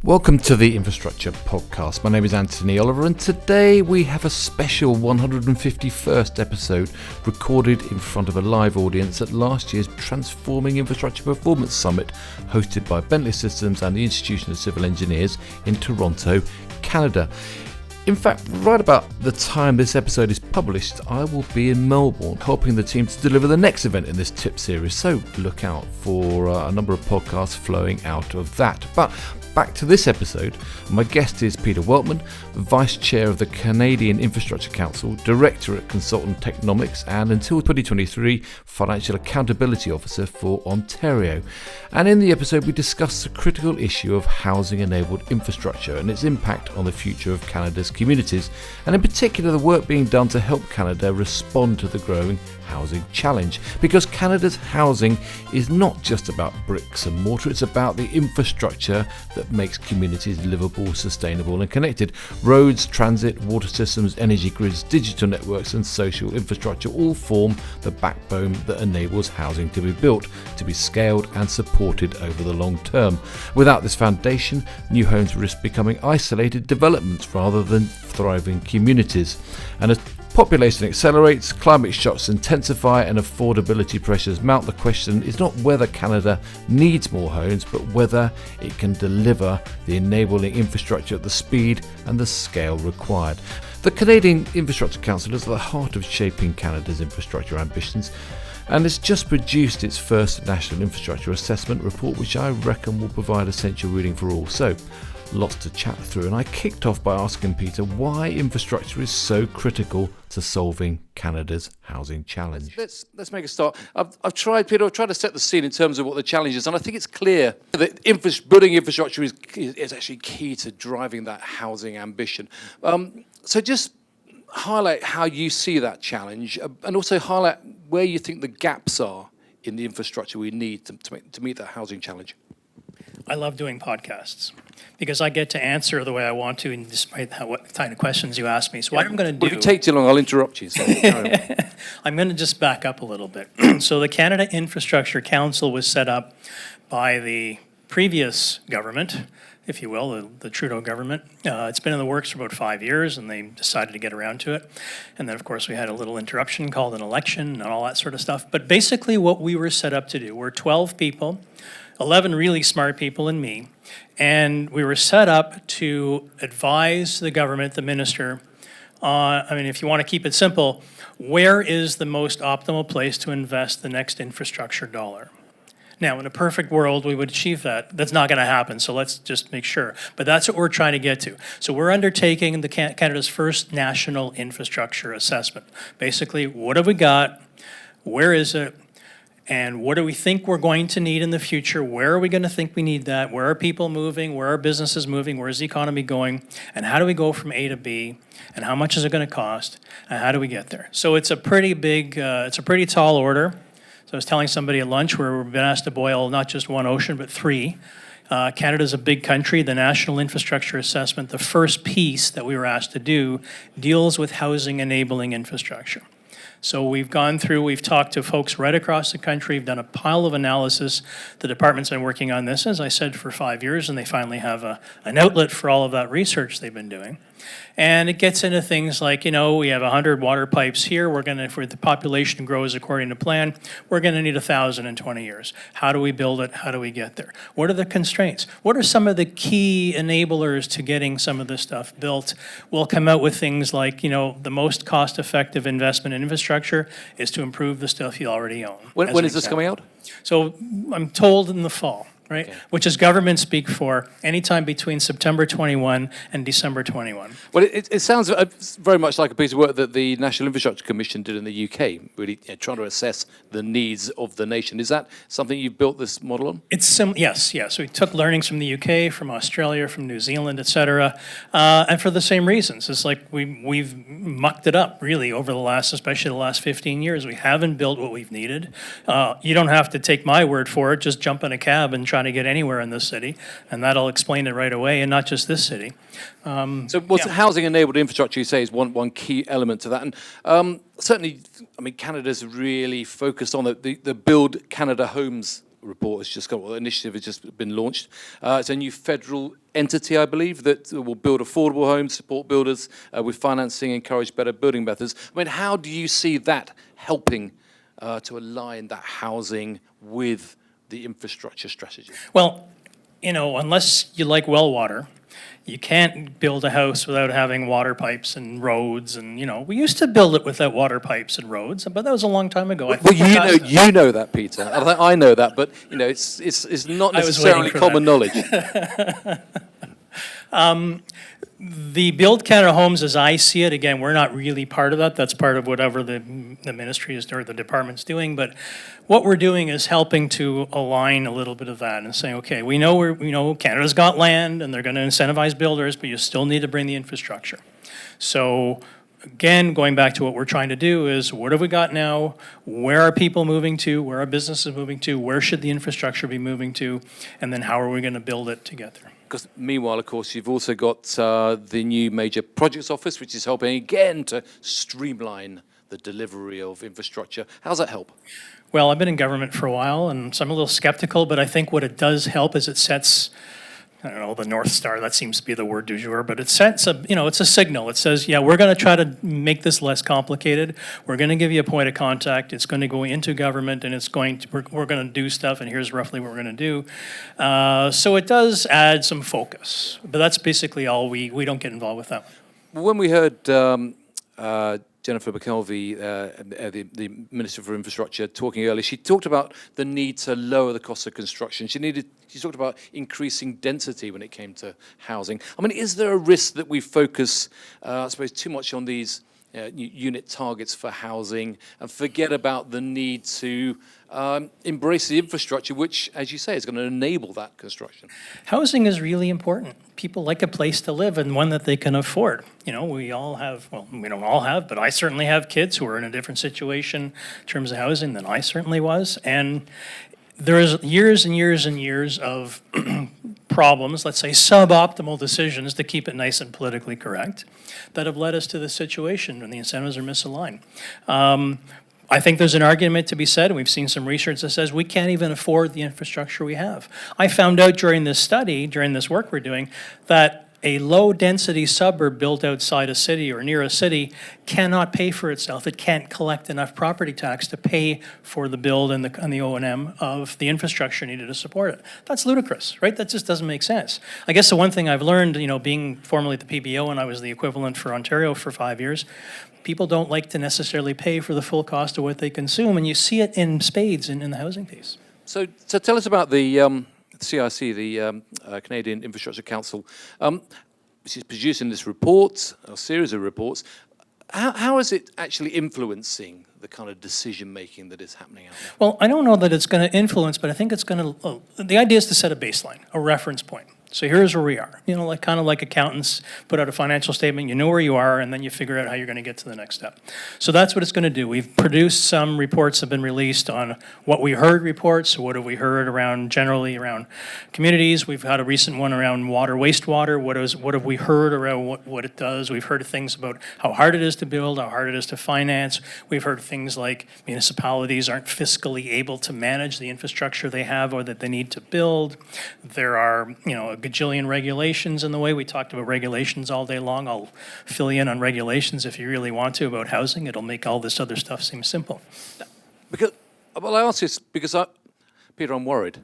Welcome to the Infrastructure Podcast. My name is Anthony Oliver, and today we have a special 151st episode recorded in front of a live audience at last year's Transforming Infrastructure Performance Summit, hosted by Bentley Systems and the Institution of Civil Engineers in Toronto, Canada. In fact, right about the time this episode is published, I will be in Melbourne helping the team to deliver the next event in this tip series, so look out for a number of podcasts flowing out of that. But back to this episode, my guest is Peter Weltman, Vice Chair of the Canadian Infrastructure Council, Director at consultant Technomics, and until 2023, Financial Accountability Officer for Ontario. And in the episode, we discuss the critical issue of housing-enabled infrastructure and its impact on the future of Canada's communities, and in particular the work being done to help Canada respond to the growing housing challenge. Because Canada's housing is not just about bricks and mortar, it's about the infrastructure that makes communities livable, sustainable and connected. Roads, transit, water systems, energy grids, digital networks and social infrastructure all form the backbone that enables housing to be built, to be scaled and supported over the long term. Without this foundation, new homes risk becoming isolated developments rather than thriving communities. And as population accelerates, climate shocks intensify and affordability pressures mount, the question is not whether Canada needs more homes, but whether it can deliver the enabling infrastructure at the speed and the scale required. The Canadian Infrastructure Council is at the heart of shaping Canada's infrastructure ambitions, and it's just produced its first National Infrastructure Assessment report, which I reckon will provide essential reading for all. So, lots to chat through, and I kicked off by asking Peter why infrastructure is so critical to solving Canada's housing challenge. Let's make a start. I've tried to set the scene in terms of what the challenge is, and I think it's clear that building infrastructure is actually key to driving that housing ambition. So just highlight how you see that challenge, and also highlight where you think the gaps are in the infrastructure we need to meet that housing challenge. I love doing podcasts because I get to answer the way I want to, and despite what kind of questions you ask me. So what I'm going to do... If it takes too long, I'll interrupt you. So I'm going to just back up a little bit. So the Canada Infrastructure Council was set up by the previous government, if you will, the Trudeau government. It's been in the works for about 5 years, and they decided to get around to it. And then, of course, we had a little interruption called an election and all that sort of stuff. But basically what we were set up to do, we're 12 people, 11 really smart people and me, and we were set up to advise the government, the minister, if you want to keep it simple, where is the most optimal place to invest the next infrastructure dollar? Now, in a perfect world, we would achieve that. That's not going to happen, so let's just make sure. But that's what we're trying to get to. So we're undertaking Canada's first national infrastructure assessment. Basically, what have we got? Where is it? And what do we think we're going to need in the future? Where are we going to think we need that? Where are people moving? Where are businesses moving? Where is the economy going? And how do we go from A to B? And how much is it going to cost? And how do we get there? So it's a pretty big, it's a pretty tall order. So I was telling somebody at lunch where we've been asked to boil not just one ocean, but three. Canada's a big country. The National Infrastructure Assessment, the first piece that we were asked to do, deals with housing enabling infrastructure. So we've gone through, we've talked to folks right across the country, we've done a pile of analysis. The department's been working on this, as I said, for 5 years, and they finally have an outlet for all of that research they've been doing. And it gets into things like, we have 100 water pipes here. We're going to, if the population grows according to plan, we're going to need 1,000 in 20 years. How do we build it? How do we get there? What are the constraints? What are some of the key enablers to getting some of this stuff built? We'll come out with things like, the most cost-effective investment in infrastructure is to improve the stuff you already own. When is this coming out? So I'm told in the fall. Right, okay. Which is government speak for anytime between September 21 and December 21. Well, it sounds very much like a piece of work that the National Infrastructure Commission did in the UK, really trying to assess the needs of the nation. Is that something you've built this model on? It's yes. So we took learnings from the UK, from Australia, from New Zealand, etc., and for the same reasons. It's like we've mucked it up really over especially the last 15 years. We haven't built what we've needed. You don't have to take my word for it. Just jump in a cab and try to get anywhere in this city, and that'll explain it right away, and not just this city. Housing-enabled infrastructure, you say, is one key element to that, and certainly, Canada's really focused on the Build Canada Homes report has just got, well, initiative has just been launched. It's a new federal entity, I believe, that will build affordable homes, support builders with financing, encourage better building methods. I mean, how do you see that helping to align that housing with the infrastructure strategy? Well, unless you like well water, you can't build a house without having water pipes and roads. And, we used to build it without water pipes and roads, but that was a long time ago. Well, you know that, Peter. I know that, but, it's not necessarily common knowledge. The Build Canada Homes, as I see it, again, we're not really part of that. That's part of whatever the ministry is or the department's doing. But what we're doing is helping to align a little bit of that and saying, okay, we know Canada's got land and they're going to incentivize builders, but you still need to bring the infrastructure. So again, going back to what we're trying to do is, what have we got now? Where are people moving to? Where are businesses moving to? Where should the infrastructure be moving to? And then how are we going to build it together? Because meanwhile, of course, you've also got the new major projects office, which is helping again to streamline the delivery of infrastructure. How's that help? Well, I've been in government for a while, and so I'm a little skeptical, but I think what it does help is it sets, the North Star, that seems to be the word du jour, but it sets it's a signal. It says, yeah, we're going to try to make this less complicated. We're going to give you a point of contact. It's going to go into government, and we're going to do stuff, and here's roughly what we're going to do. So it does add some focus, but that's basically all. We don't get involved with that. Well, when we heard Jennifer McKelvey, the Minister for Infrastructure, talking earlier, she talked about the need to lower the cost of construction. She talked about increasing density when it came to housing. I mean, is there a risk that we focus, I suppose, too much on these unit targets for housing and forget about the need to embrace the infrastructure, which, as you say, is going to enable that construction? Housing is really important. People like a place to live and one that they can afford. We all have, well, we don't all have, but I certainly have kids who are in a different situation in terms of housing than I certainly was. And there is years and years and years of problems, let's say suboptimal decisions to keep it nice and politically correct, that have led us to this situation when the incentives are misaligned. I think there's an argument to be said, and we've seen some research that says we can't even afford the infrastructure we have. I found out during this study, during this work we're doing, that a low-density suburb built outside a city or near a city cannot pay for itself. It can't collect enough property tax to pay for the build and the O&M of the infrastructure needed to support it. That's ludicrous, right? That just doesn't make sense. I guess the one thing I've learned, being formerly at the PBO and I was the equivalent for Ontario for 5 years, people don't like to necessarily pay for the full cost of what they consume, and you see it in spades in the housing piece. So tell us about the CIC, the Canadian Infrastructure Council, which is producing this report, a series of reports. How is it actually influencing the kind of decision-making that is happening out there? Well, I don't know that it's going to influence, but I think it's going to, the idea is to set a baseline, a reference point. So here's where we are. Kind of like accountants put out a financial statement, you know where you are, and then you figure out how you're going to get to the next step. So that's what it's going to do. We've produced some reports have been released on what we heard reports, what have we heard generally around communities. We've had a recent one around water, wastewater. What have we heard around what it does? We've heard things about how hard it is to build, how hard it is to finance. We've heard things like municipalities aren't fiscally able to manage the infrastructure they have or that they need to build. There are, a gajillion regulations in the way. We talked about regulations all day long. I'll fill you in on regulations if you really want to about housing. It'll make all this other stuff seem simple. Because, I ask this because, Peter, I'm worried.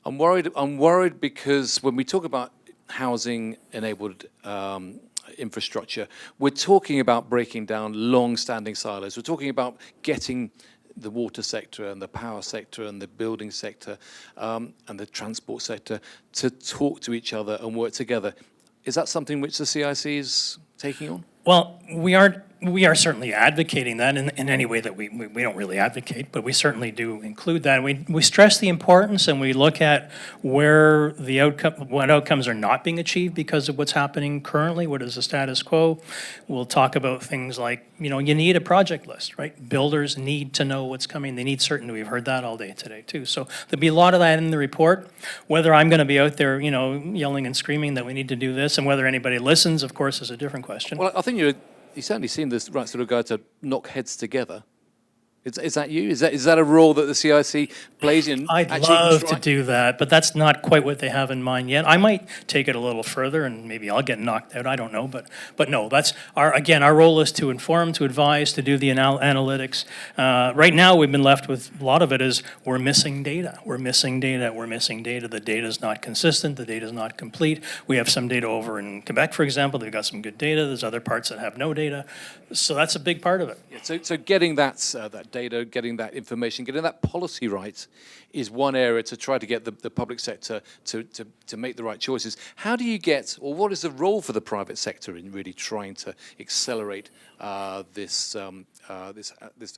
I'm worried because when we talk about housing-enabled infrastructure, we're talking about breaking down long-standing silos. We're talking about getting the water sector and the power sector and the building sector and the transport sector to talk to each other and work together. Is that something which the CIC is taking on? Well, we are certainly advocating that in any way that we don't really advocate, but we certainly do include that. We stress the importance and we look at where what outcomes are not being achieved because of what's happening currently, what is the status quo. We'll talk about things like, you need a project list, right? Builders need to know what's coming. They need certainty. We've heard that all day today too. So there'll be a lot of that in the report. Whether I'm going to be out there, yelling and screaming that we need to do this and whether anybody listens, of course, is a different question. Well, I think you certainly seem the right sort of guy to knock heads together. Is that you? Is that a role that the CIC plays in? I'd love to do that, but that's not quite what they have in mind yet. I might take it a little further, and maybe I'll get knocked out. I don't know, but no, that's our role is to inform, to advise, to do the analytics. Right now, we've been left with a lot of it is we're missing data. We're missing data. We're missing data. The data is not consistent. The data is not complete. We have some data over in Quebec, for example. They've got some good data. There's other parts that have no data. So that's a big part of it. Yeah, so getting that data, getting that information, getting that policy right is one area to try to get the public sector to make the right choices. How do you get, or what is the role for the private sector in really trying to accelerate this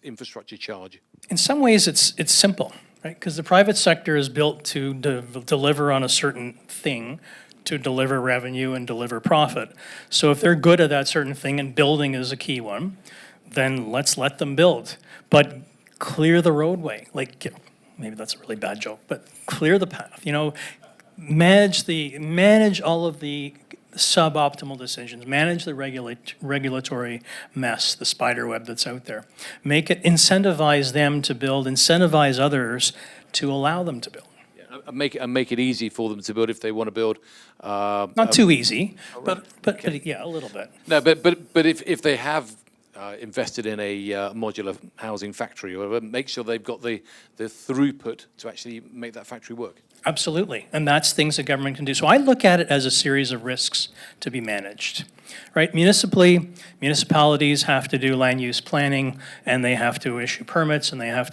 infrastructure charge? In some ways, it's simple, right? Because the private sector is built to deliver on a certain thing, to deliver revenue and deliver profit. So if they're good at that certain thing, and building is a key one, then let's let them build. But clear the roadway. Maybe that's a really bad joke, but clear the path. Manage all of the suboptimal decisions. Manage the regulatory mess, the spider web that's out there. Incentivize them to build. Incentivize others to allow them to build. Make it easy for them to build if they want to build. Not too easy, but yeah, a little bit. No, but if they have invested in a modular housing factory, or make sure they've got the throughput to actually make that factory work. Absolutely, and that's things that government can do. So I look at it as a series of risks to be managed, right? Municipalities have to do land use planning, and they have to issue permits, and they have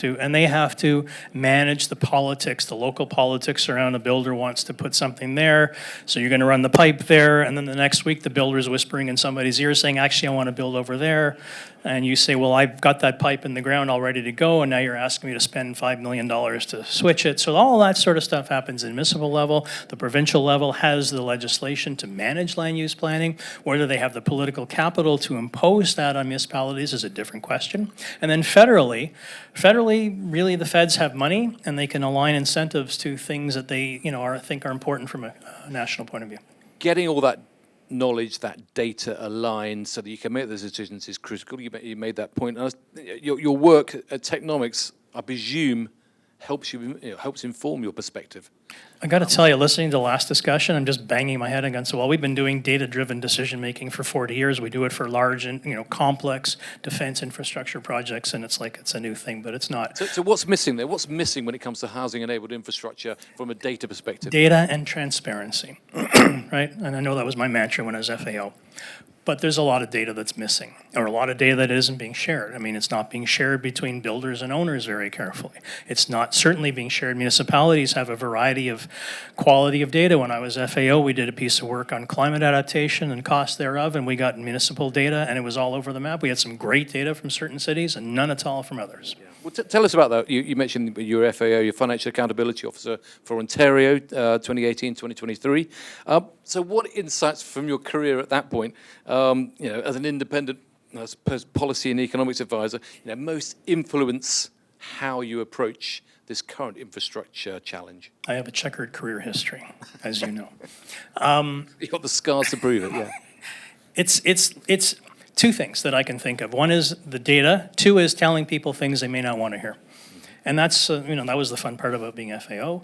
to manage the politics, the local politics around a builder wants to put something there, so you're going to run the pipe there, and then the next week the builder's whispering in somebody's ear saying, actually, I want to build over there. And you say, well, I've got that pipe in the ground all ready to go, and now you're asking me to spend $5 million to switch it. So all that sort of stuff happens at the municipal level. The provincial level has the legislation to manage land use planning. Whether they have the political capital to impose that on municipalities is a different question. And then federally, really the feds have money, and they can align incentives to things that they think are important from a national point of view. Getting all that knowledge, that data aligned so that you can make those decisions is critical. You made that point. Your work at Technomics, I presume, helps inform your perspective. I got to tell you, listening to the last discussion, I'm just banging my head against the wall. We've been doing data-driven decision-making for 40 years. We do it for large and complex defense infrastructure projects, and it's like it's a new thing, but it's not. So what's missing there? What's missing when it comes to housing-enabled infrastructure from a data perspective? Data and transparency, right? And I know that was my mantra when I was FAO. But there's a lot of data that's missing, or a lot of data that isn't being shared. I mean, it's not being shared between builders and owners very carefully. It's not certainly being shared. Municipalities have a variety of quality of data. When I was FAO, we did a piece of work on climate adaptation and cost thereof, and we got municipal data, and it was all over the map. We had some great data from certain cities, and none at all from others. Yeah. Well, tell us about that. You mentioned your FAO, your Financial Accountability Officer for Ontario, 2018-2023. So what insights from your career at that point, as an independent, I suppose, policy and economics advisor, most influence how you approach this current infrastructure challenge? I have a checkered career history, as you know. You've got the scars to prove it, yeah. It's two things that I can think of. One is the data. Two is telling people things they may not want to hear. And that's, that was the fun part about being FAO.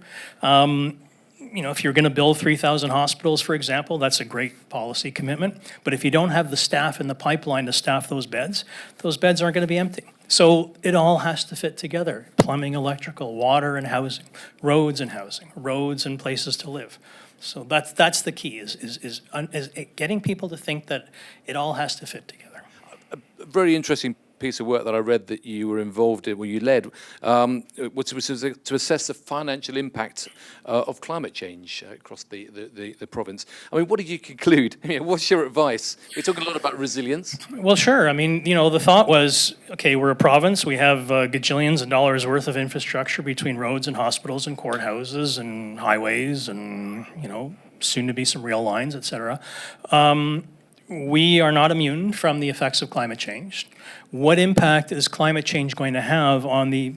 If you're going to build 3,000 hospitals, for example, that's a great policy commitment. But if you don't have the staff in the pipeline to staff those beds aren't going to be empty. So it all has to fit together. Plumbing, electrical, water and housing, roads and places to live. So that's the key, is getting people to think that it all has to fit together. A very interesting piece of work that I read that you were involved in, you led, was to assess the financial impact of climate change across the province. I mean, what did you conclude? What's your advice? We're talking a lot about resilience. Well, sure. I mean, the thought was, okay, we're a province. We have gajillions of dollars worth of infrastructure between roads and hospitals and courthouses and highways and, soon to be some rail lines, et cetera. We are not immune from the effects of climate change. What impact is climate change going to have on the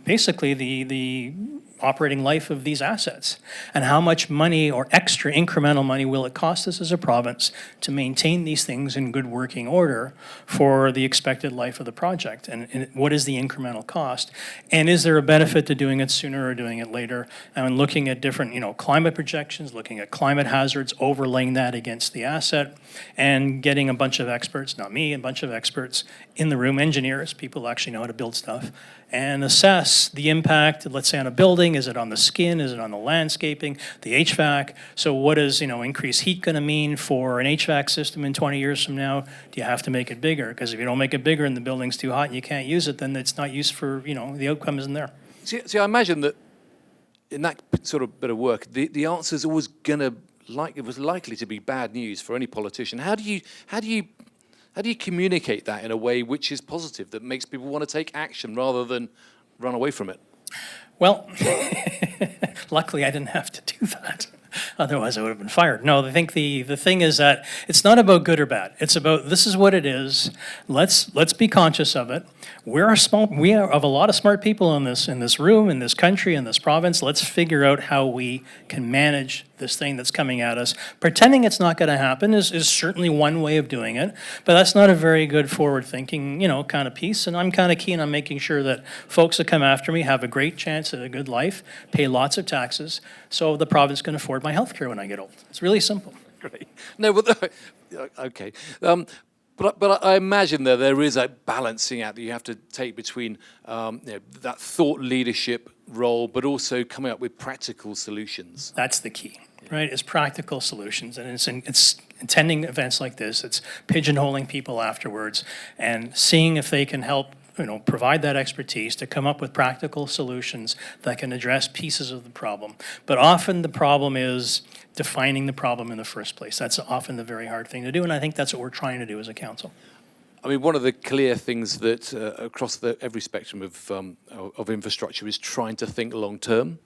operating life of these assets? And how much money or extra incremental money will it cost us as a province to maintain these things in good working order for the expected life of the project? And what is the incremental cost? And is there a benefit to doing it sooner or doing it later? And looking at different, climate projections, looking at climate hazards, overlaying that against the asset, and getting a bunch of experts, not me, a bunch of experts in the room, engineers, people who actually know how to build stuff, and assess the impact, let's say, on a building. Is it on the skin? Is it on the landscaping, the HVAC? So what is, increased heat going to mean for an HVAC system in 20 years from now? Do you have to make it bigger? Because if you don't make it bigger and the building's too hot and you can't use it, then it's not used for, the outcome isn't there. See, I imagine that in that sort of bit of work, the answer is always it was likely to be bad news for any politician. How do you communicate that in a way which is positive, that makes people want to take action rather than run away from it? Well, luckily I didn't have to do that. Otherwise I would have been fired. No, I think the thing is that it's not about good or bad. It's about, this is what it is. Let's be conscious of it. We are of a lot of smart people in this room, in this country, in this province. Let's figure out how we can manage this thing that's coming at us. Pretending it's not going to happen is certainly one way of doing it, but that's not a very good forward-thinking, kind of piece. And I'm kind of keen on making sure that folks that come after me have a great chance at a good life, pay lots of taxes, so the province can afford my health care when I get old. It's really simple. Great. No, but okay. But I imagine there is a balancing act that you have to take between that thought leadership role, but also coming up with practical solutions. That's the key, right? It's practical solutions, and it's attending events like this. It's pigeonholing people afterwards and seeing if they can help provide that expertise to come up with practical solutions that can address pieces of the problem. But often the problem is defining the problem in the first place. That's often the very hard thing to do, and I think that's what we're trying to do as a council. I mean, one of the clear things that across every spectrum of infrastructure is trying to think long term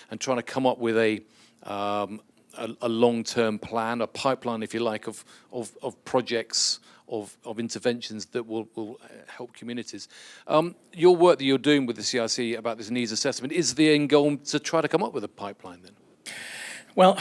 and trying to come up with a long-term plan, a pipeline, if you like, of projects, of interventions that will help communities. Your work that you're doing with the CRC about this needs assessment, is the end goal to try to come up with a pipeline then? Well,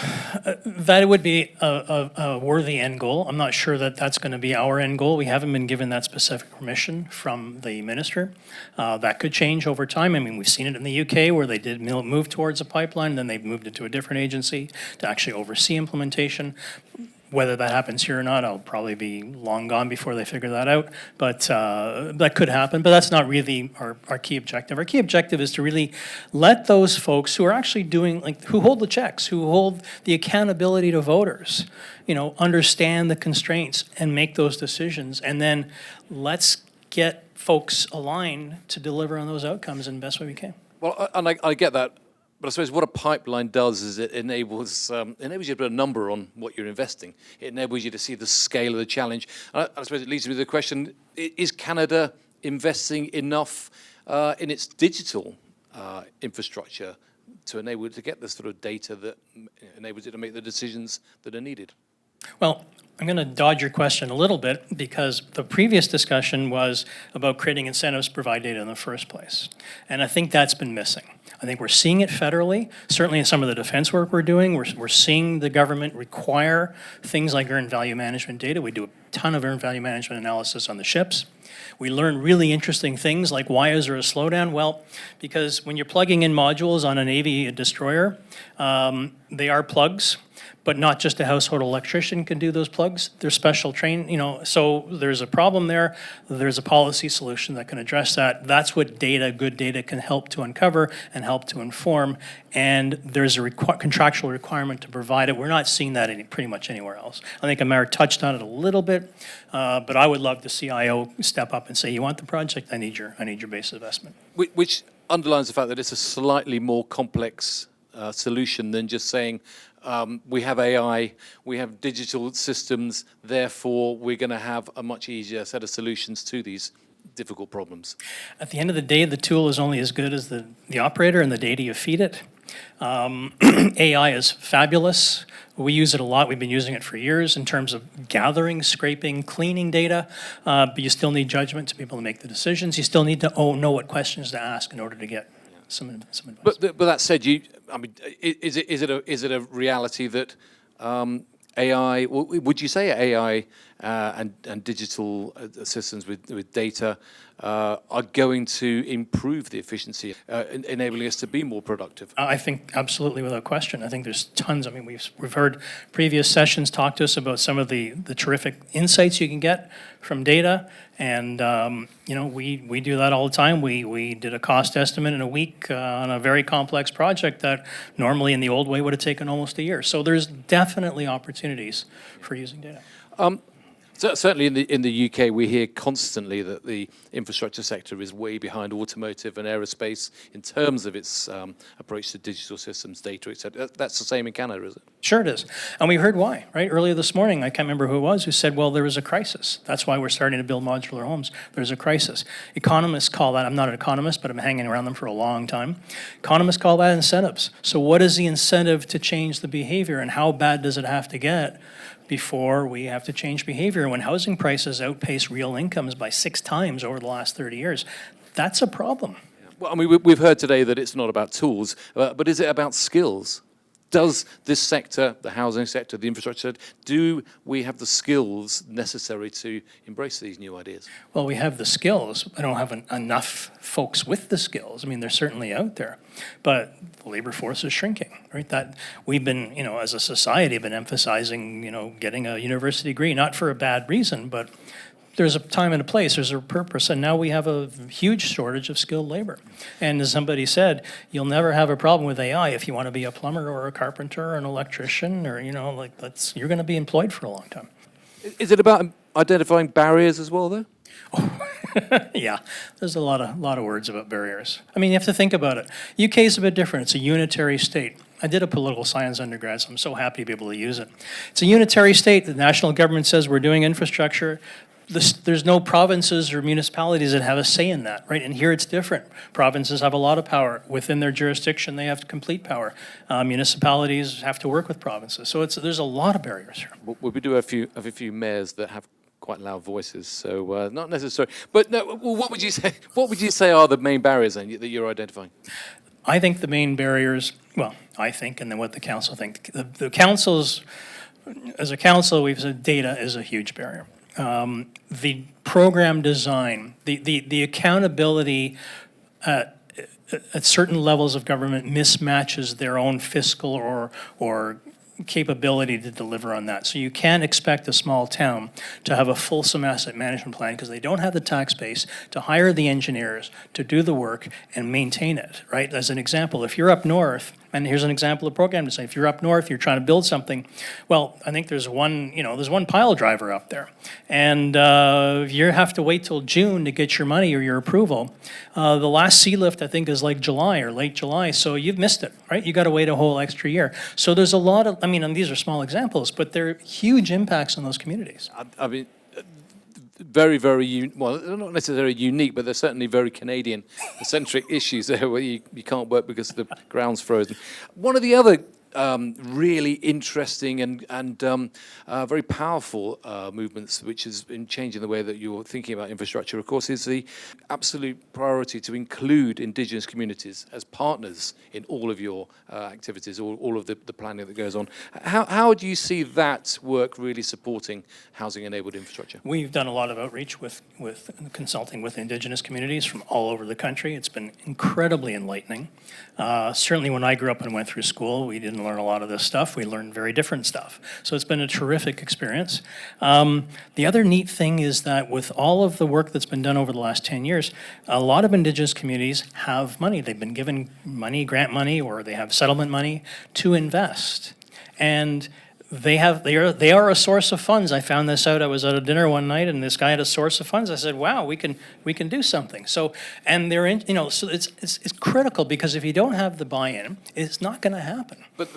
that would be a worthy end goal. I'm not sure that that's going to be our end goal. We haven't been given that specific permission from the minister. That could change over time. I mean, we've seen it in the UK where they did move towards a pipeline, then they've moved it to a different agency to actually oversee implementation. Whether that happens here or not, I'll probably be long gone before they figure that out. But that could happen. But that's not really our key objective. Our key objective is to really let those folks who are actually doing, who hold the checks, who hold the accountability to voters, understand the constraints and make those decisions. And then let's get folks aligned to deliver on those outcomes in the best way we can. Well, and I get that. But I suppose what a pipeline does is it enables you to put a number on what you're investing. It enables you to see the scale of the challenge. And I suppose it leads me to the question, is Canada investing enough in its digital infrastructure to enable it to get the sort of data that enables it to make the decisions that are needed? Well, I'm going to dodge your question a little bit because the previous discussion was about creating incentives to provide data in the first place. And I think that's been missing. I think we're seeing it federally. Certainly in some of the defense work we're doing, we're seeing the government require things like earned value management data. We do a ton of earned value management analysis on the ships. We learn really interesting things like, why is there a slowdown? Well, because when you're plugging in modules on a Navy destroyer, they are plugs, but not just a household electrician can do those plugs. They're special trained, so there's a problem there. There's a policy solution that can address that. That's what good data can help to uncover and help to inform. And there's a contractual requirement to provide it. We're not seeing that pretty much anywhere else. I think Amar touched on it a little bit, but I would love the CIO step up and say, you want the project? I need your base investment. Which underlines the fact that it's a slightly more complex solution than just saying, we have AI, we have digital systems, therefore we're going to have a much easier set of solutions to these difficult problems. At the end of the day, the tool is only as good as the operator and the data you feed it. AI is fabulous. We use it a lot. We've been using it for years in terms of gathering, scraping, cleaning data, but you still need judgment to be able to make the decisions. You still need to know what questions to ask in order to get advice. But that said, is it a reality that AI? Would you say AI and digital systems with data are going to improve the efficiency, enabling us to be more productive? I think absolutely, without question. I think there's tons. I mean, we've heard previous sessions talk to us about some of the terrific insights you can get from data, and we do that all the time. We did a cost estimate in a week on a very complex project that normally in the old way would have taken almost a year. So there's definitely opportunities for using data. Certainly in the UK, we hear constantly that the infrastructure sector is way behind automotive and aerospace in terms of its approach to digital systems, data, etc. That's the same in Canada, is it? Sure it is. And we heard why, right? Earlier this morning, I can't remember who it was, who said, well, there was a crisis. That's why we're starting to build modular homes. There's a crisis. Economists call that, I'm not an economist, but I'm hanging around them for a long time. Economists call that incentives. So what is the incentive to change the behavior, and how bad does it have to get before we have to change behavior? When housing prices outpace real incomes by 6 times over the last 30 years, that's a problem. Well, I mean, we've heard today that it's not about tools, but is it about skills? Does this sector, the housing sector, the infrastructure sector, do we have the skills necessary to embrace these new ideas? Well, we have the skills. I don't have enough folks with the skills. I mean, they're certainly out there, but the labor force is shrinking, right? That we've been, as a society, been emphasizing, getting a university degree, not for a bad reason, but there's a time and a place, there's a purpose, and now we have a huge shortage of skilled labor. And as somebody said, you'll never have a problem with AI if you want to be a plumber or a carpenter or an electrician, or, you're going to be employed for a long time. Is it about identifying barriers as well, though? Yeah, there's a lot of words about barriers. I mean, you have to think about it. UK is a bit different. It's a unitary state. I did a political science undergrad, so I'm so happy to be able to use it. It's a unitary state. The national government says we're doing infrastructure. There's no provinces or municipalities that have a say in that, right? And here it's different. Provinces have a lot of power. Within their jurisdiction, they have complete power. Municipalities have to work with provinces. So there's a lot of barriers here. Well, we do have a few mayors that have quite loud voices, so not necessary. But no, what would you say? What would you say are the main barriers then that you're identifying? I think the main barriers. Well, I think, and then what the council think. The councils, as a council, we've said data is a huge barrier. The program design, the accountability at certain levels of government mismatches their own fiscal or capability to deliver on that. So you can't expect a small town to have a fulsome asset management plan because they don't have the tax base to hire the engineers to do the work and maintain it, right? As an example, if you're up north, and here's an example of program design. If you're up north, you're trying to build something. Well, I think there's one pile driver up there, and you have to wait till June to get your money or your approval. The last sea lift, I think, is like July or late July, so you've missed it, right? You got to wait a whole extra year. So there's a lot of, and these are small examples, but they're huge impacts on those communities. I mean, very, very, well, not necessarily unique, but they're certainly very Canadian-centric issues there where you can't work because the ground's frozen. One of the other really interesting and very powerful movements, which has been changing the way that you're thinking about infrastructure, of course, is the absolute priority to include Indigenous communities as partners in all of your activities, all of the planning that goes on. How do you see that work really supporting housing-enabled infrastructure? We've done a lot of outreach with consulting with Indigenous communities from all over the country. It's been incredibly enlightening. Certainly when I grew up and went through school, we didn't learn a lot of this stuff. We learned very different stuff. So it's been a terrific experience. The other neat thing is that with all of the work that's been done over the last 10 years, a lot of Indigenous communities have money. They've been given money, grant money, or they have settlement money to invest. And they are a source of funds. I found this out. I was at a dinner one night, and this guy had a source of funds. I said, "Wow, we can do something." So, and they're in, so it's critical because if you don't have the buy-in, it's not going to happen. But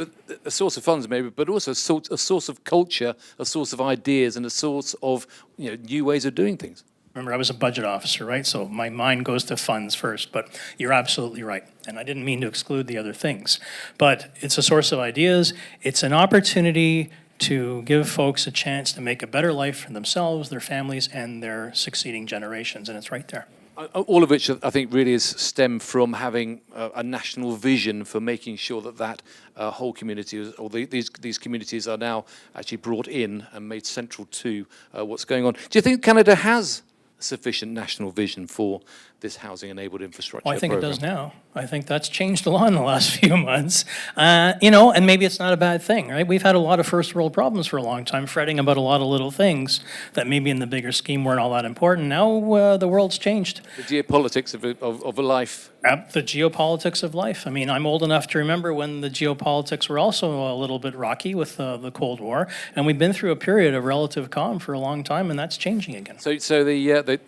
a source of funds, maybe, but also a source of culture, a source of ideas, and a source of new ways of doing things. Remember, I was a budget officer, right? So my mind goes to funds first, but you're absolutely right. And I didn't mean to exclude the other things. But it's a source of ideas. It's an opportunity to give folks a chance to make a better life for themselves, their families, and their succeeding generations, and it's right there. All of which I think really is stem from having a national vision for making sure that whole community, or these communities are now actually brought in and made central to what's going on. Do you think Canada has sufficient national vision for this housing-enabled infrastructure Well, I think program? it does now. I think that's changed a lot in the last few months. And maybe it's not a bad thing, right? We've had a lot of first-world problems for a long time, fretting about a lot of little things that maybe in the bigger scheme weren't all that important. Now the world's changed. The geopolitics of a life. The geopolitics of life. I mean, I'm old enough to remember when the geopolitics were also a little bit rocky with the Cold War, and we've been through a period of relative calm for a long time, and that's changing again. So the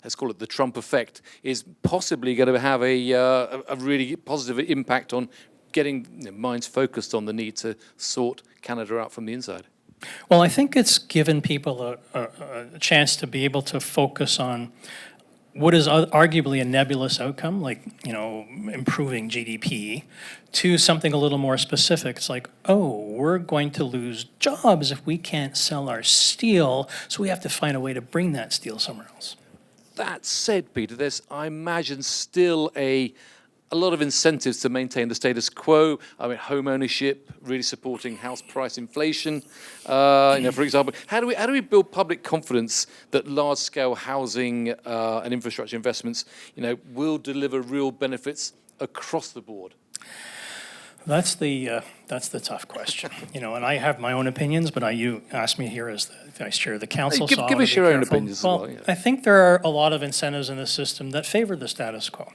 let's call it the Trump effect is possibly going to have a really positive impact on getting minds focused on the need to sort Canada out from the inside. Well, I think it's given people a chance to be able to focus on what is arguably a nebulous outcome, like, improving GDP, to something a little more specific. It's like, we're going to lose jobs if we can't sell our steel, so we have to find a way to bring that steel somewhere else. That said, Peter, there's, I imagine, still a lot of incentives to maintain the status quo. I mean, home ownership, really supporting house price inflation. For example, how do we build public confidence that large-scale housing and infrastructure investments, will deliver real benefits across the board? That's the tough question, and I have my own opinions, but you asked me here as the vice chair of the council. Give us your own opinions as well. I think there are a lot of incentives in the system that favor the status quo.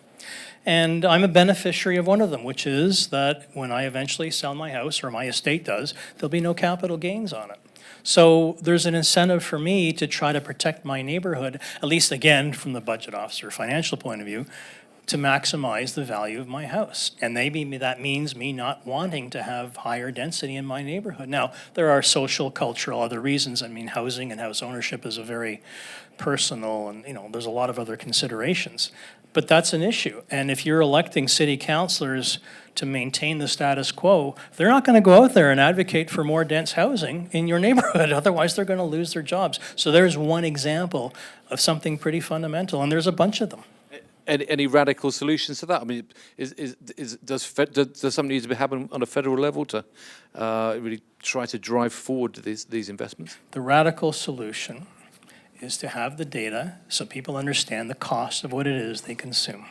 And I'm a beneficiary of one of them, which is that when I eventually sell my house, or my estate does, there'll be no capital gains on it. So there's an incentive for me to try to protect my neighborhood, at least again from the budget officer financial point of view, to maximize the value of my house. And maybe that means me not wanting to have higher density in my neighborhood. Now, there are social, cultural, other reasons. I mean, housing and house ownership is a very personal, and there's a lot of other considerations. But that's an issue. And if you're electing city councilors to maintain the status quo, they're not going to go out there and advocate for more dense housing in your neighborhood. Otherwise, they're going to lose their jobs. So there's one example of something pretty fundamental, and there's a bunch of them. Any radical solutions to that? I mean, does something need to happen on a federal level to really try to drive forward these investments? The radical solution is to have the data so people understand the cost of what it is they consume,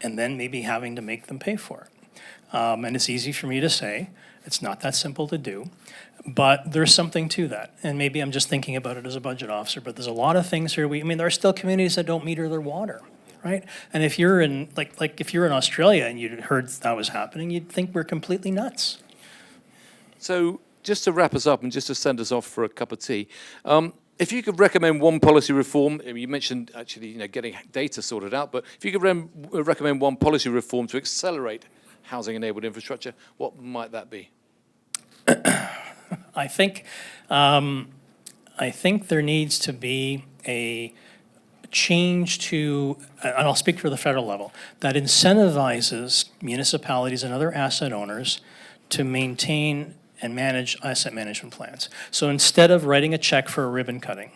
and then maybe having to make them pay for it. And it's easy for me to say. It's not that simple to do. But there's something to that. And maybe I'm just thinking about it as a budget officer, but there's a lot of things here. There are still communities that don't meter their water. Right, and if you're in if you're in Australia and you heard that was happening, you'd think we're completely nuts. So just to wrap us up and just to send us off for a cup of tea, if you could recommend one policy reform, you mentioned actually getting data sorted out, but if you could recommend one policy reform to accelerate housing-enabled infrastructure, what might that be? I think there needs to be a change to, and I'll speak for the federal level, that incentivizes municipalities and other asset owners to maintain and manage asset management plans. So instead of writing a check for a ribbon cutting,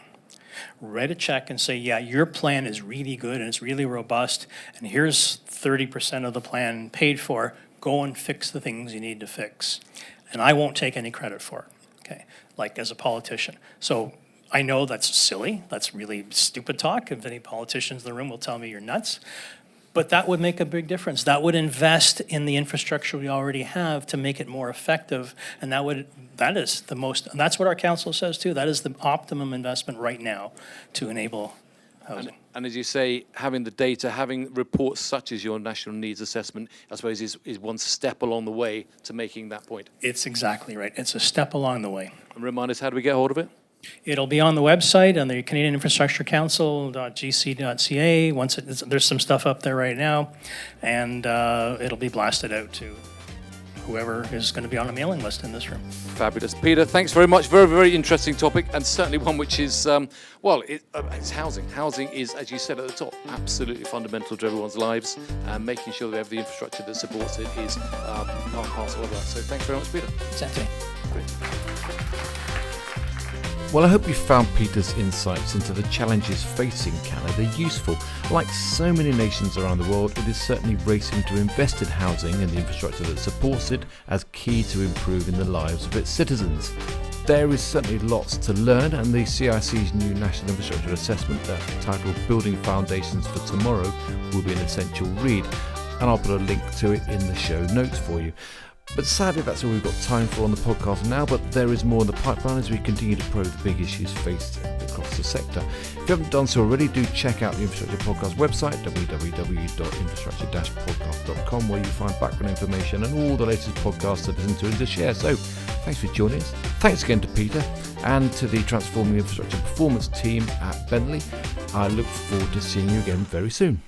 write a check and say, yeah, your plan is really good and it's really robust, and here's 30% of the plan paid for. Go and fix the things you need to fix. And I won't take any credit for it, okay, like as a politician. So I know that's silly. That's really stupid talk. If any politicians in the room will tell me you're nuts. But that would make a big difference. That would invest in the infrastructure we already have to make it more effective. And that is the most, and that's what our council says too. That is the optimum investment right now to enable housing. And as you say, having the data, having reports such as your national needs assessment, I suppose is one step along the way to making that point. It's exactly right. It's a step along the way. And remind us, how do we get hold of it? It'll be on the website on the Canadian Infrastructure Council.gc.ca. There's some stuff up there right now, and it'll be blasted out to whoever is going to be on a mailing list in this room. Fabulous. Peter, thanks very much. Very, very interesting topic, and certainly one which is, it's housing. Housing is, as you said at the top, absolutely fundamental to everyone's lives, and making sure that we have the infrastructure that supports it is part and parcel of that. So thanks very much, Peter. Exactly. Great. Well, I hope you found Peter's insights into the challenges facing Canada useful. Like so many nations around the world, it is certainly racing to invest in housing and the infrastructure that supports it as key to improving the lives of its citizens. There is certainly lots to learn, and the CIC's new National Infrastructure Assessment, titled Building Foundations for Tomorrow, will be an essential read, and I'll put a link to it in the show notes for you. But sadly, that's all we've got time for on the podcast now, but there is more in the pipeline as we continue to probe the big issues faced across the sector. If you haven't done so already, do check out the Infrastructure Podcast website, www.infrastructure-podcast.com, where you find background information and all the latest podcasts to listen to and to share. So, thanks for joining us. Thanks again to Peter and to the Transforming Infrastructure Performance team at Bentley. I look forward to seeing you again very soon.